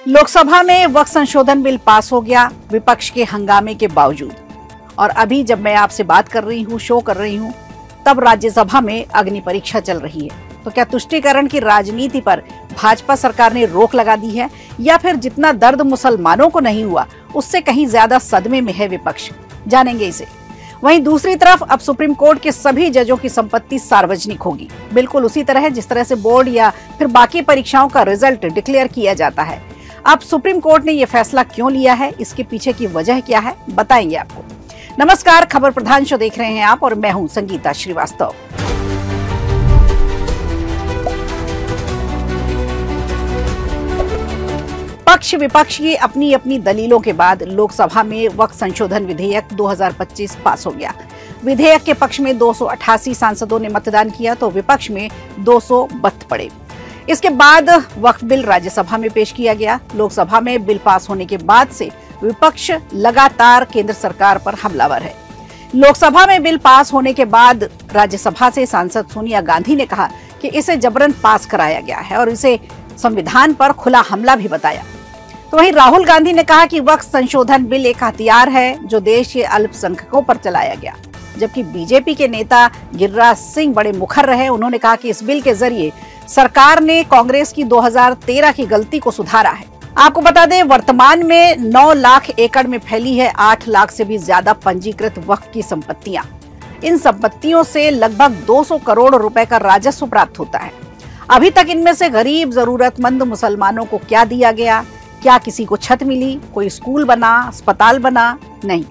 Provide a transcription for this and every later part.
लोकसभा में वक्फ संशोधन bill pass हो गया विपक्ष के हंगामे के बावजूद। और अभी जब मैं आपसे बात कर रही हूँ, शो कर रही हूँ, तब राज्यसभा में अग्नि परीक्षा चल रही है। तो क्या तुष्टीकरण की राजनीति पर भाजपा सरकार ने रोक लगा दी है, या फिर जितना दर्द मुसलमानों को नहीं हुआ उससे कहीं ज्यादा सदमे में है विपक्ष? जानेंगे इसे। वहीं दूसरी तरफ अब सुप्रीम कोर्ट के सभी जजों की संपत्ति सार्वजनिक होगी, बिल्कुल उसी तरह जिस तरह से बोर्ड या फिर बाकी परीक्षाओं का रिजल्ट डिक्लेयर किया जाता है। अब सुप्रीम कोर्ट ने यह फैसला क्यों लिया है, इसके पीछे की वजह क्या है, बताएंगे आपको। नमस्कार, खबर प्रधान शो देख रहे हैं आप और मैं हूं संगीता श्रीवास्तव। पक्ष विपक्ष की अपनी अपनी दलीलों के बाद लोकसभा में वक्फ संशोधन विधेयक 2025 पास हो गया। विधेयक के पक्ष में 288 सांसदों ने मतदान किया तो विपक्ष में 232 पड़े। इसके बाद वक्फ बिल राज्यसभा में पेश किया गया। लोकसभा में बिल पास होने के बाद से विपक्ष लगातार केंद्र सरकार पर हमलावर है। लोकसभा में बिल पास होने के बाद राज्यसभा से सांसद सोनिया गांधी ने कहा कि इसे जबरन पास कराया गया है और इसे संविधान पर खुला हमला भी बताया। तो वहीं राहुल गांधी ने कहा कि वक्फ संशोधन बिल एक हथियार है जो देश के अल्पसंख्यकों पर चलाया गया। जबकि बीजेपी के नेता गिरिराज सिंह बड़े मुखर रहे। उन्होंने कहा कि इस बिल के जरिए सरकार ने कांग्रेस की 2013 की गलती को सुधारा है। आपको बता दें, वर्तमान में 9 लाख एकड़ में फैली है 8 लाख से भी ज्यादा पंजीकृत वक्फ की संपत्तियां। इन संपत्तियों से लगभग 200 करोड़ रुपए का राजस्व प्राप्त होता है। अभी तक इनमें से गरीब जरूरतमंद मुसलमानों को क्या दिया गया? क्या किसी को छत मिली, कोई स्कूल बना, अस्पताल बना? नहीं।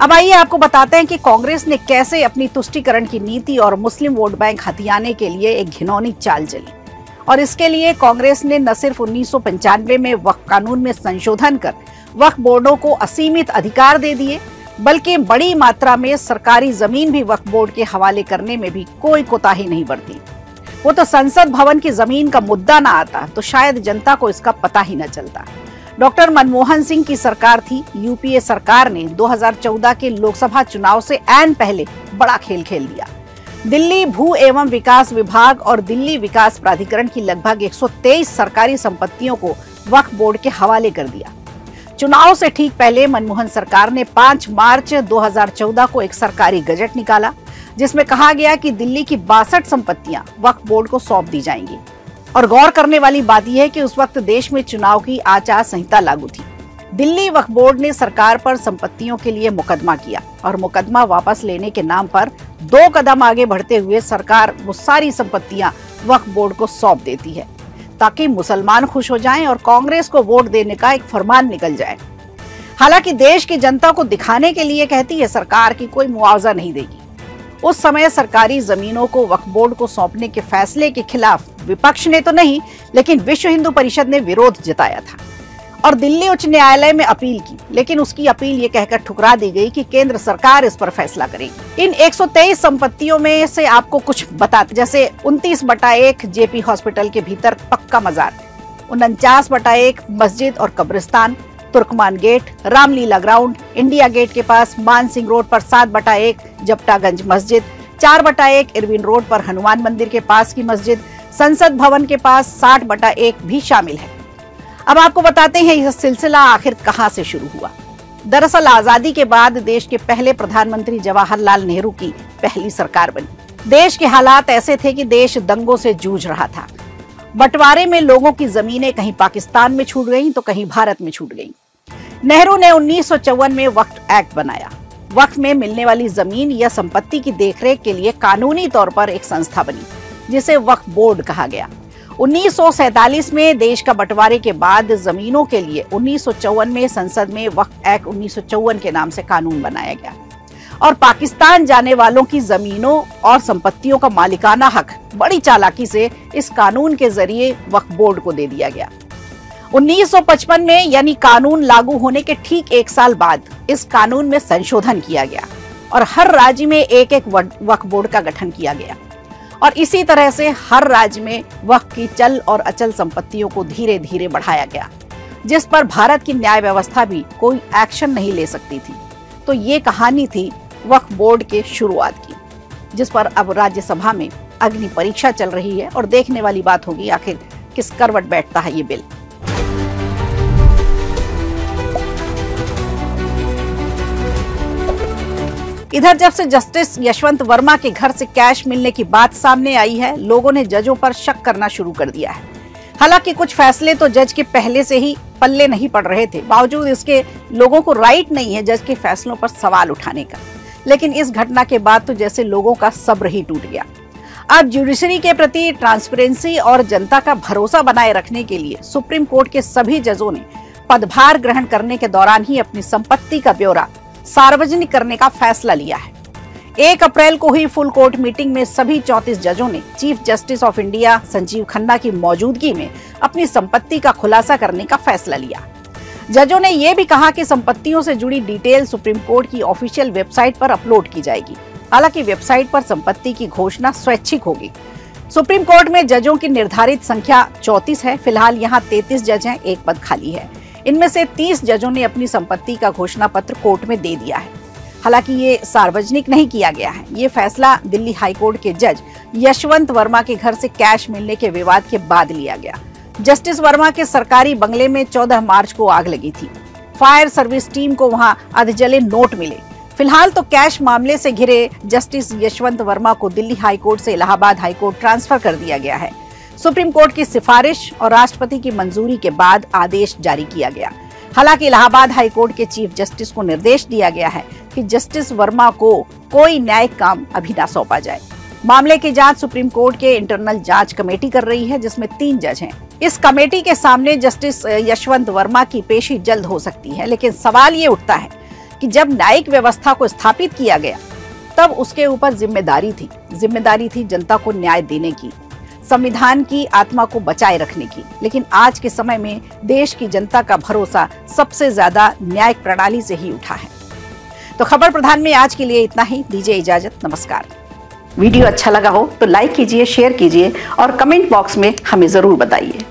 अब आइए आपको बताते हैं कि कांग्रेस ने कैसे अपनी तुष्टीकरण की नीति और मुस्लिम वोट बैंक हथियाने के लिए एक घिनौनी चाल चली। और इसके लिए कांग्रेस ने न सिर्फ 1995 में वक्फ कानून में संशोधन कर वक्फ बोर्डों को असीमित अधिकार दे दिए, बल्कि बड़ी मात्रा में सरकारी जमीन भी वक्फ बोर्ड के हवाले करने में भी कोई कोताही नहीं बरती। वो तो संसद भवन की जमीन का मुद्दा ना आता तो शायद जनता को इसका पता ही न चलता। डॉक्टर मनमोहन सिंह की सरकार थी। यूपीए सरकार ने 2014 के लोकसभा चुनाव से ऐन पहले बड़ा खेल खेल दिया। दिल्ली भू एवं विकास विभाग और दिल्ली विकास प्राधिकरण की लगभग 123 सरकारी संपत्तियों को वक्फ बोर्ड के हवाले कर दिया। चुनाव से ठीक पहले मनमोहन सरकार ने 5 मार्च 2014 को एक सरकारी गजट निकाला जिसमें कहा गया कि दिल्ली की 62 संपत्तियां वक्फ बोर्ड को सौंप दी जाएंगी। और गौर करने वाली बात यह है कि उस वक्त देश में चुनाव की आचार संहिता लागू थी। दिल्ली वक्फ बोर्ड ने सरकार पर संपत्तियों के लिए मुकदमा किया और मुकदमा वापस लेने के नाम पर 2 कदम आगे बढ़ते हुए सरकार वो सारी संपत्तियां वक्फ बोर्ड को सौंप देती है ताकि मुसलमान खुश हो जाएं और कांग्रेस को वोट देने का एक फरमान निकल जाए। हालांकि देश की जनता को दिखाने के लिए कहती है सरकार की कोई मुआवजा नहीं देगी। उस समय सरकारी जमीनों को वक्फ बोर्ड को सौंपने के फैसले के खिलाफ विपक्ष ने तो नहीं, लेकिन विश्व हिंदू परिषद ने विरोध जताया था और दिल्ली उच्च न्यायालय में अपील की, लेकिन उसकी अपील ये कहकर ठुकरा दी गई कि केंद्र सरकार इस पर फैसला करेगी। इन 123 संपत्तियों में से आपको कुछ बताते, जैसे 29/1 जेपी हॉस्पिटल के भीतर पक्का मजार, 49/1 मस्जिद और कब्रिस्तान, Turkman Gate, Ramlila Ground, India Gate के पास मान सिंह रोड पर 7/1 जपटागंज मस्जिद, 4/1 इरविन रोड पर हनुमान मंदिर के पास की मस्जिद, संसद भवन के पास 60/1 भी शामिल है। अब आपको बताते हैं यह सिलसिला आखिर कहां से शुरू हुआ। दरअसल आजादी के बाद देश के पहले प्रधानमंत्री जवाहरलाल नेहरू की पहली सरकार बनी। देश के हालात ऐसे थे कि देश दंगों से जूझ रहा था। बंटवारे में लोगों की जमीनें कहीं पाकिस्तान में छूट गईं तो कहीं भारत में छूट गईं। नेहरू ने 1954 में वक्फ एक्ट बनाया। वक्फ में मिलने वाली जमीन या संपत्ति की देखरेख के लिए कानूनी तौर पर एक संस्था बनी जिसे वक्फ बोर्ड कहा गया। 1947 में देश का बंटवारे के बाद जमीनों के लिए 1954 में संसद में वक्फ एक्ट 1954 के नाम से कानून बनाया गया और पाकिस्तान जाने वालों की जमीनों और संपत्तियों का मालिकाना हक बड़ी चालाकी से इस कानून के जरिए वक्फ बोर्ड को दे दिया गया। 1955 में यानी कानून लागू होने के ठीक 1 साल बाद इस कानून में संशोधन किया गया और हर राज्य में एक वक्फ बोर्ड का गठन किया गया और इसी तरह से हर राज्य में वक्फ की चल और अचल संपत्तियों को धीरे धीरे बढ़ाया गया, जिस पर भारत की न्याय व्यवस्था भी कोई एक्शन नहीं ले सकती थी। तो ये कहानी थी वक्फ बोर्ड के शुरुआत की, जिस पर अब राज्यसभा में अग्नि परीक्षा चल रही है और देखने वाली बात होगी आखिर किस करवट बैठता है ये बिल। इधर जब से जस्टिस यशवंत वर्मा के घर से कैश मिलने की बात सामने आई है, लोगों ने जजों पर शक करना शुरू कर दिया है। हालांकि कुछ फैसले तो जज के पहले से ही पल्ले नहीं पड़ रहे थे, बावजूद इसके लोगों को राइट नहीं है जज के फैसलों पर सवाल उठाने का। लेकिन इस घटना के बाद तो जैसे लोगों का सब्र ही टूट गया। अब जुडिशरी के प्रति ट्रांसपेरेंसी और जनता का भरोसा बनाए रखने के लिए सुप्रीम कोर्ट के सभी जजों ने पदभार ग्रहण करने के दौरान ही अपनी संपत्ति का ब्यौरा सार्वजनिक करने का फैसला लिया है। 1 अप्रैल को हुई फुल कोर्ट मीटिंग में सभी 34 जजों ने chief justice of India Sanjeev Khanna की मौजूदगी में अपनी संपत्ति का खुलासा करने का फैसला लिया। जजों ने यह भी कहा कि संपत्तियों से जुड़ी डिटेल सुप्रीम कोर्ट की ऑफिशियल वेबसाइट पर अपलोड की जाएगी। हालांकि वेबसाइट पर संपत्ति की घोषणा स्वैच्छिक होगी। सुप्रीम कोर्ट में जजों की निर्धारित संख्या 34 है। फिलहाल यहाँ 33 जज हैं, 1 पद खाली है। इनमें से 30 जजों ने अपनी संपत्ति का घोषणा पत्र कोर्ट में दे दिया है। हालांकि ये सार्वजनिक नहीं किया गया है। ये फैसला दिल्ली हाईकोर्ट के जज यशवंत वर्मा के घर से कैश मिलने के विवाद के बाद लिया गया। जस्टिस वर्मा के सरकारी बंगले में 14 मार्च को आग लगी थी। फायर सर्विस टीम को वहां अधजले नोट मिले। फिलहाल तो कैश मामले से घिरे जस्टिस यशवंत वर्मा को दिल्ली हाईकोर्ट से इलाहाबाद हाईकोर्ट ट्रांसफर कर दिया गया है। सुप्रीम कोर्ट की सिफारिश और राष्ट्रपति की मंजूरी के बाद आदेश जारी किया गया। हालांकि इलाहाबाद हाईकोर्ट के चीफ जस्टिस को निर्देश दिया गया है कि जस्टिस वर्मा को कोई न्यायिक काम अभी न सौंपा जाए। मामले की जांच सुप्रीम कोर्ट के इंटरनल जांच कमेटी कर रही है, जिसमें 3 जज हैं। इस कमेटी के सामने जस्टिस यशवंत वर्मा की पेशी जल्द हो सकती है। लेकिन सवाल ये उठता है कि जब न्यायिक व्यवस्था को स्थापित किया गया तब उसके ऊपर जिम्मेदारी थी जनता को न्याय देने की, संविधान की आत्मा को बचाए रखने की। लेकिन आज के समय में देश की जनता का भरोसा सबसे ज्यादा न्यायिक प्रणाली से ही उठा है। तो खबर प्रधान में आज के लिए इतना ही। दीजिए इजाजत, नमस्कार। वीडियो अच्छा लगा हो तो लाइक कीजिए, शेयर कीजिए और कमेंट बॉक्स में हमें जरूर बताइए।